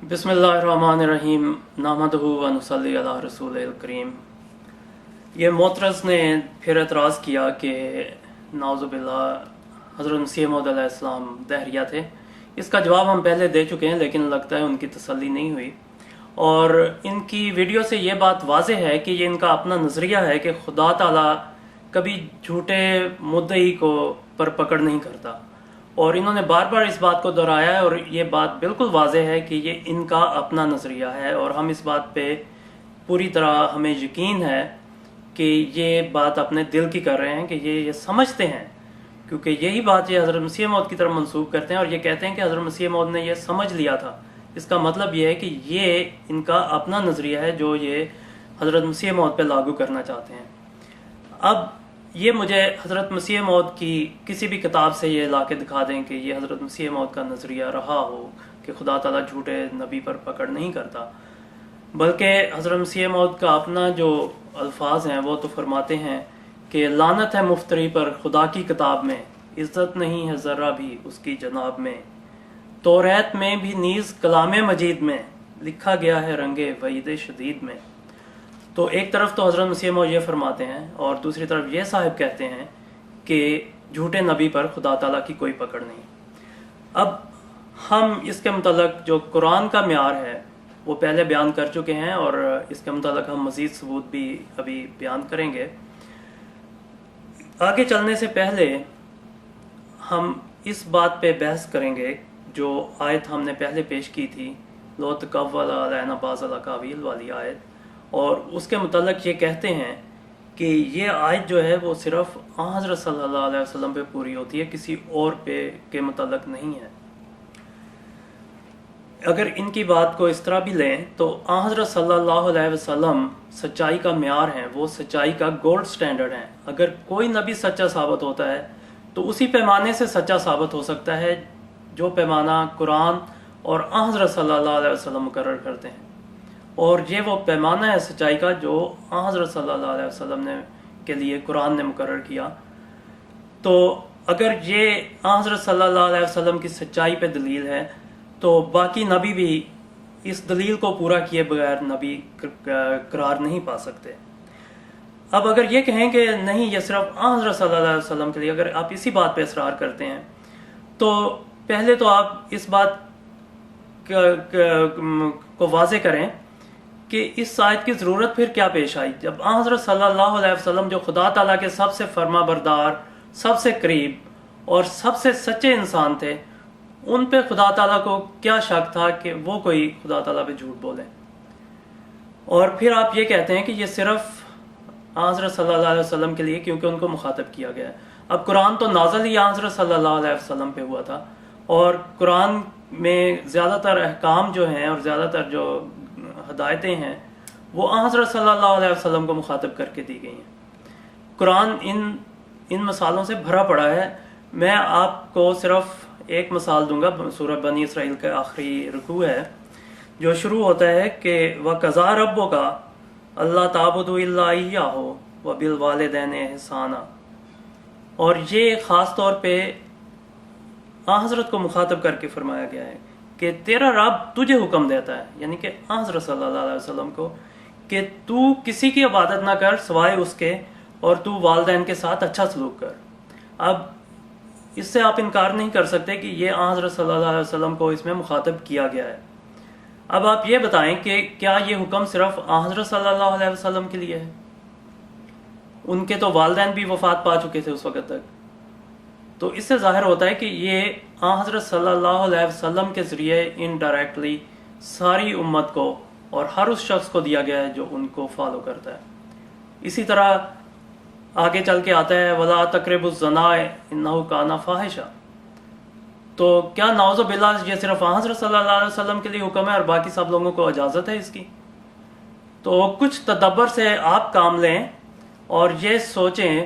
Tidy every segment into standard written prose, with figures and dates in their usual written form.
बिस्मिल्लाहिर्रहमानिर्रहीम नहमदुहु व नुसल्ली अला रसूलिल करीम। ये मोतरज़ ने फिर एतराज़ किया कि नाउज़ुबिल्लाह हज़रत मसीह मौऊद अलैहिस्सलाम दहरिया थे। इसका जवाब हम पहले दे चुके हैं, लेकिन लगता है उनकी तसल्ली नहीं हुई। और इनकी वीडियो से ये बात वाज़ेह है कि ये इनका अपना नज़रिया है कि खुदा ताला कभी झूठे मुद्दई को पर पकड़ नहीं करता, और इन्होंने बार बार इस बात को दोहराया है। और ये बात बिल्कुल वाज़ेह है कि ये इनका अपना नज़रिया है, और हम इस बात पे पूरी तरह हमें यकीन है कि ये बात अपने दिल की कर रहे हैं, कि ये समझते हैं, क्योंकि यही बात ये हज़रत मसीह मौऊद की तरफ मंसूब करते हैं। और ये कहते हैं कि हज़रत मसीह मौऊद ने ये समझ लिया था। इसका मतलब ये है कि ये इनका अपना नज़रिया है जो ये हज़रत मसीह मौऊद पे लागू करना चाहते हैं। अब ये मुझे हज़रत मसीह मौऊद की किसी भी किताब से ये ला के दिखा दें कि ये हज़रत मसीह मौऊद का नज़रिया रहा हो कि खुदा ताला झूठे नबी पर पकड़ नहीं करता, बल्कि हज़रत मसीह मौऊद का अपना जो अल्फाज हैं वो तो फरमाते हैं कि लानत है मुफ्तरी पर खुदा की किताब में, इज़्ज़त नहीं है ज़र्रा भी उसकी जनाब में। तौरात में भी नीज़ कलाम मजीद में लिखा गया है रंगे वईद शदीद में। तो एक तरफ तो हज़रत मसीह मौऊद ये फरमाते हैं, और दूसरी तरफ ये साहिब कहते हैं कि झूठे नबी पर खुदा ताला की कोई पकड़ नहीं। अब हम इसके मुतल्लिक़ जो कुरान का म्यार है वो पहले बयान कर चुके हैं, और इसके मुतल्लिक़ हम मज़ीद सबूत भी अभी बयान करेंगे। आगे चलने से पहले हम इस बात पे बहस करेंगे जो आयत हमने पहले पेश की थी, लो तकव्वल अलैना बाज़ल अकावील वाली आयत। और उसके मुतल्लिक़ ये कहते हैं कि ये आयत जो है वो सिर्फ हज़रत सल्लल्लाहु अलैहि वसल्लम पे पूरी होती है, किसी और पे के मुतल्लिक़ नहीं है। अगर इनकी बात को इस तरह भी लें तो हज़रत सल्लल्लाहु अलैहि वसल्लम सच्चाई का म्यार हैं, वो सच्चाई का गोल्ड स्टैंडर्ड हैं। अगर कोई नबी सच्चा साबित होता है तो उसी पैमाने से सच्चा साबित हो सकता है जो पैमाना कुरान और हज़रत सल्लल्लाहु अलैहि वसल्लम मुकर्रर करते हैं। और ये वो पैमाना है सच्चाई का जो हज़रत सल्लल्लाहु अलैहि वसल्लम ने के लिए कुरान ने मुकर्रर किया। तो अगर ये हज़रत सल्लल्लाहु अलैहि वसल्लम की सच्चाई पे दलील है तो बाकी नबी भी इस दलील को पूरा किए बगैर नबी करार नहीं पा सकते। अब अगर ये कहें कि नहीं ये सिर्फ हज़रत सल्लल्लाहु अलैहि वसल्लम के लिए, अगर आप इसी बात पे इसरार करते हैं तो पहले तो आप इस बात को वाज़े करें कि इस आयत की ज़रूरत फिर क्या पेश आई, जब हज़रत सल्लल्लाहु अलैहि वसल्लम जो खुदा ताला के सबसे फर्मा बरदार, सबसे करीब और सबसे सच्चे इंसान थे, उन पे खुदा ताला को क्या शक था कि वो कोई खुदा ताला पे झूठ बोले। और फिर आप ये कहते हैं कि ये सिर्फ हज़रत सल्लल्लाहु अलैहि वसल्लम के लिए, क्योंकि उनको मुखातब किया गया है। अब कुरान तो नाज़िल ही हज़रत सल्लल्लाहु अलैहि वसल्लम पे हुआ था, और कुरान में ज़्यादातर अहकाम जो हैं और ज़्यादातर जो हदायतें हैं वो हज़रत सल्लल्लाहु अलैहि वसल्लम को मुखातब करके दी गई हैं। कुरान इन मिसालों से भरा पड़ा है। मैं आपको सिर्फ एक मिसाल दूंगा। सूरह बनी इसराइल का आखिरी रुकू है जो शुरू होता है कि व कज़ा रब्बुका अल्ला ताबुदु इल्ला इय्याहु व बिल वालिदैन इहसाना। और ये ख़ास तौर पे हज़रत को मुखातब करके फरमाया गया है कि तेरा रब तुझे हुक्म देता है, यानी कि हज़रत सल्लल्लाहु अलैहि वसल्लम को, कि तू किसी की इबादत ना कर सवाए उसके, और तू वालिदैन के साथ अच्छा सलूक कर। अब इससे आप इनकार नहीं कर सकते कि ये हज़रत सल्लल्लाहु अलैहि वसल्लम को इसमें मुखातब किया गया है। अब आप ये बताएं कि क्या ये हुक्म सिर्फ हज़रत सल्लल्लाहु अलैहि वसल्लम के लिए है? उनके तो वालिदैन भी वफात पा चुके थे उस वक़्त तक। तो इससे ज़ाहिर होता है कि ये हज़रत सल्लल्लाहु अलैहि वसल्लम के ज़रिए इनडायरेक्टली सारी उम्मत को और हर उस शख्स को दिया गया है जो उनको फॉलो करता है। इसी तरह आगे चल के आता है वला तक़रबुज़ ज़ना इन्नहु काना फ़ाहिशा। तो क्या नाउज़ु बिल्लाह ये सिर्फ हज़रत सल्लल्लाहु अलैहि वसल्लम के लिए हुक्म है और बाकी सब लोगों को इजाज़त है इसकी? तो कुछ तदब्बर से आप काम लें और ये सोचें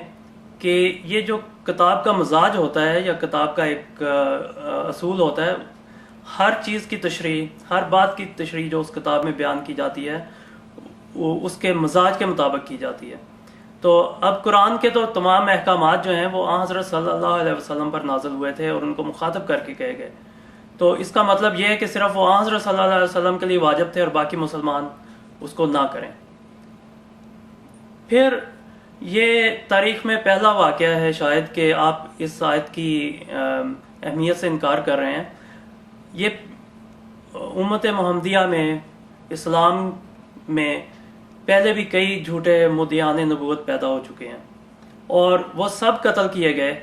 कि ये जो किताब का मजाज होता है या किताब का एक असूल होता है, हर चीज़ की तशरीह, हर बात की तशरीह जो उस किताब में बयान की जाती है वो उसके मजाज के मुताबिक की जाती है। तो अब कुरान के तो तमाम अहकामात जो हैं वो हज़रत सल्लल्लाहु अलैहि वसल्लम पर नाज़िल हुए थे और उनको मुखातब करके कहे गए। تو اس کا مطلب یہ ہے کہ صرف وہ حضرت صلی اللہ علیہ وسلم کے لیے واجب تھے اور باقی مسلمان اس کو نہ کریں۔ پھر یہ تاریخ میں پہلا واقعہ ہے شاید کہ آپ اس آیت کی اہمیت سے انکار کر رہے ہیں۔ یہ امت محمدیہ میں، اسلام میں پہلے بھی کئی جھوٹے مدعیان نبوت پیدا ہو چکے ہیں اور وہ سب قتل کیے گئے،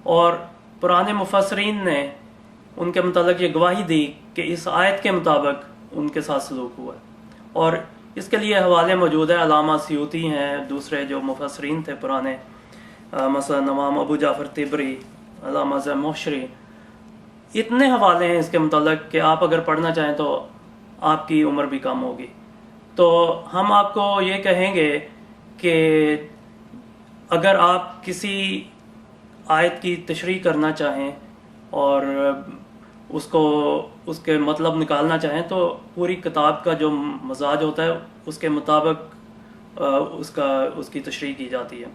اور پرانے مفسرین نے ان کے متعلق یہ گواہی دی کہ اس آیت کے مطابق ان کے ساتھ سلوک ہوا ہے، اور اس کے لیے حوالے موجود ہیں۔ علامہ سیوطی ہیں، دوسرے جو مفسرین تھے پرانے، مثلا امام ابو جعفر طبری، علامہ زمخشری، اتنے حوالے ہیں اس کے متعلق کہ آپ اگر پڑھنا چاہیں تو آپ کی عمر بھی کم ہوگی۔ تو ہم آپ کو یہ کہیں گے کہ اگر آپ کسی آیت کی تشریح کرنا چاہیں اور اس کے مطلب نکالنا چاہیں تو پوری کتاب کا جو مزاج ہوتا ہے اس کے مطابق اس کی تشریح کی جاتی ہے۔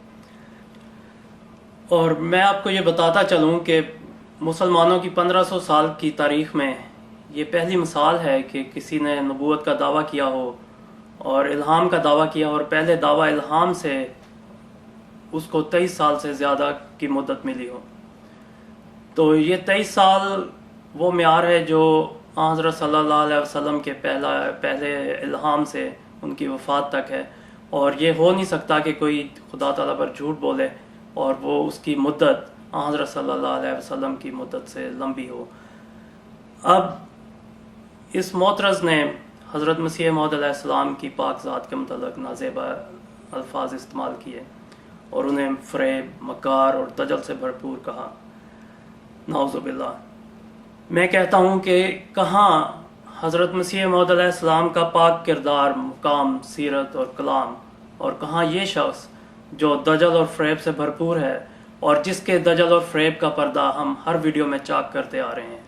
اور میں آپ کو یہ بتاتا چلوں کہ مسلمانوں کی 1500 سال کی تاریخ میں یہ پہلی مثال ہے کہ کسی نے نبوت کا دعویٰ کیا ہو اور الہام کا دعویٰ کیا، اور پہلے دعویٰ الہام سے اس کو 23 سال سے زیادہ کی مدت ملی ہو۔ تو یہ 23 سال وہ معیار ہے جو حضرت صلی اللہ علیہ وسلم کے پہلے الہام سے ان کی وفات تک ہے، اور یہ ہو نہیں سکتا کہ کوئی خدا تعالیٰ پر جھوٹ بولے اور وہ اس کی مدت حضرت صلی اللہ علیہ وسلم کی مدت سے لمبی ہو۔ اب اس معترض نے حضرت مسیح موعود علیہ السلام کی پاک ذات کے متعلق نازیبہ الفاظ استعمال کیے اور انہیں فریب، مکار اور دجل سے بھرپور کہا، نعوذ باللہ۔ میں کہتا ہوں کہ کہاں حضرت مسیح موعود علیہ السلام کا پاک کردار، مقام، سیرت اور کلام، اور کہاں یہ شخص جو دجل اور فریب سے بھرپور ہے اور جس کے دجل اور فریب کا پردہ ہم ہر ویڈیو میں چاک کرتے آ رہے ہیں۔